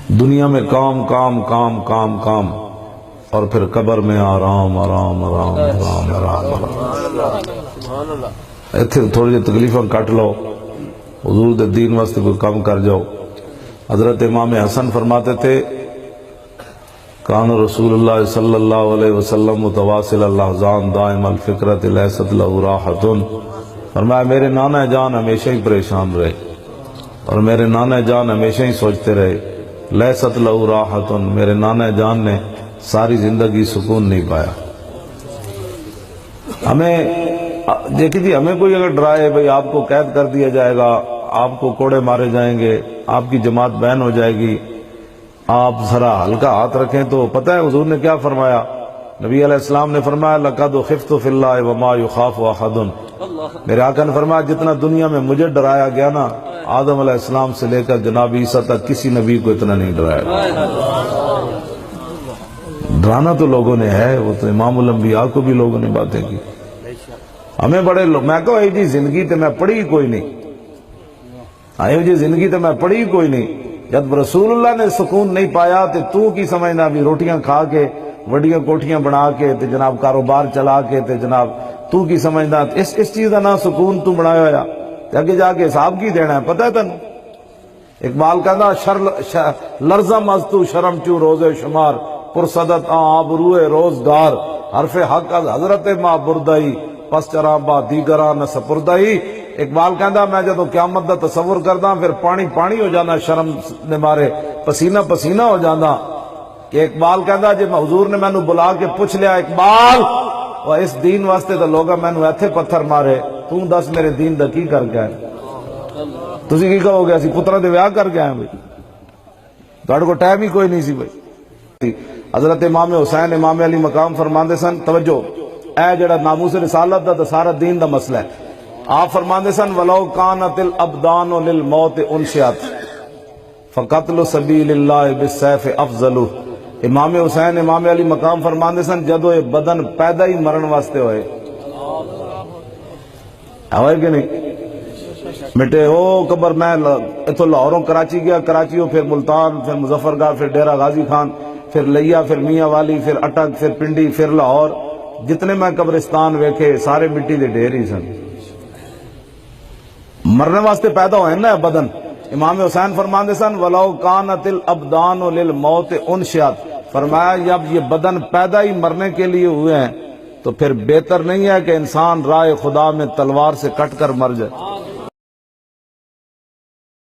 دنیا میں کام کام کام کام کام، اور پھر قبر میں آرام آرام آرام آرام آرام۔ ایتھے تھوڑی جی تکلیفاں کٹ لو، حضور دے دین واسطے کوئی کام کر جاؤ۔ حضرت امام حسن فرماتے تھے کان رسول اللہ صلی اللہ علیہ وسلم متواصل الاحزان دائم الفکرت لیست لہ راحت، فرمایا میرے نانا جان ہمیشہ ہی پریشان رہے اور میرے نانا جان ہمیشہ ہی سوچتے رہے، لیست لہ راحت، میرے نانا جان نے ساری زندگی سکون نہیں پایا۔ ہمیں دیکھیں جی، ہمیں کوئی اگر ڈرائے بھئی آپ کو قید کر دیا جائے گا، آپ کو کوڑے مارے جائیں گے، آپ کی جماعت بین ہو جائے گی، آپ ذرا ہلکا ہاتھ رکھیں، تو پتہ ہے حضور نے کیا فرمایا؟ نبی علیہ السلام نے فرمایا لقد خفت فی اللہ وما یخاف احد، میرے آقا نے فرمایا جتنا دنیا میں مجھے ڈرایا گیا نا، آدم علیہ السلام سے لے کر جناب عیسیٰ تک کسی نبی کو اتنا نہیں ڈرایا گیا۔ ڈرانا تو لوگوں نے ہے، وہ تو امام الانبیاء کو بھی لوگوں نے باتیں کی۔ ہمیں بڑے لوگ، میں کہو جی زندگی تے میں پڑھی کوئی نہیں، آئے جی زندگی تے میں پڑھی کوئی نہیں، جب رسول اللہ نے سکون نہیں پایا تو کی سمجھنا بھی روٹیاں کھا کے وڈیاں کوٹھیاں بنا کے تے جناب کاروبار چلا کے تے جناب تو کی سمجھنا اس چیز کا نہ سکون تو بنایا ہوا اگے جا کے حساب کی دینا ہے، پتہ ہے تن؟ اقبال کہنا لرزم از تو شرم چو روز شمار، پرصدت آبروئے روزگار، حرف حق از حضرت ماں بردائی، پس چراں با دیگران سپردائی۔ اقبال کہندا میں جدو قیامت دا تصور کردا پھر پانی پانی ہو جانا، شرم نے مارے پسینہ پسینہ ہو جانا۔ کہ اقبال کہندا جے حضور نے مینوں بلا کے پوچھ لیا اقبال وہ اس دین واسطے تو لوگا مینوں ایتھے پتھر مارے، تو دس میرے دین دا کی کر کے آئے؟ تسی کی کہو گے اسی پترہ دے ویاہ کر کے آئے بھائی، تہاڈے کو ٹائم ہی کوئی نہیں سی بھائی۔ حضرت امام حسین امام علی مقام فرماندے سن، توجہ اے جڑا ناموس رسالت دا سارا دین دا مسئلہ ہے، آپ فرماندے سن وَلَوْ كَانَتِ الْأَبْدَانُ لِلْمَوْتِ أُنْشِئَتْ فَقَتْلُ سَبِيلِ اللَّهِ بِالسَّيْفِ أَفْضَلُ۔ امام حسین امام علی مقام فرماندے سن جدو یہ بدن پیدا ہی مرن واسطے ہوئے، ہوئے کہ نہیں؟ مٹے ہو قبر میں اتو لاہوروں کراچی گیا، کراچیوں پھر ملتان، پھر مظفرگڑھ، پھر ڈیرہ غازی خان، پھر لیا، پھر میاں والی، پھر اٹک، پھر پنڈی، پھر لاہور، جتنے میں قبرستان ویکھے سارے مٹی دے ڈھیر ہی سن، مرنے واسطے پیدا ہوئے نا بدن۔ امام حسین فرماندے سن وَلَوْ كَانَتِ الْأَبْدَانُ لِلْمَوْتِ أُنْشِئَتْ، فرمایا جب یہ بدن پیدا ہی مرنے کے لیے ہوئے ہیں تو پھر بہتر نہیں ہے کہ انسان راہ خدا میں تلوار سے کٹ کر مر جائے۔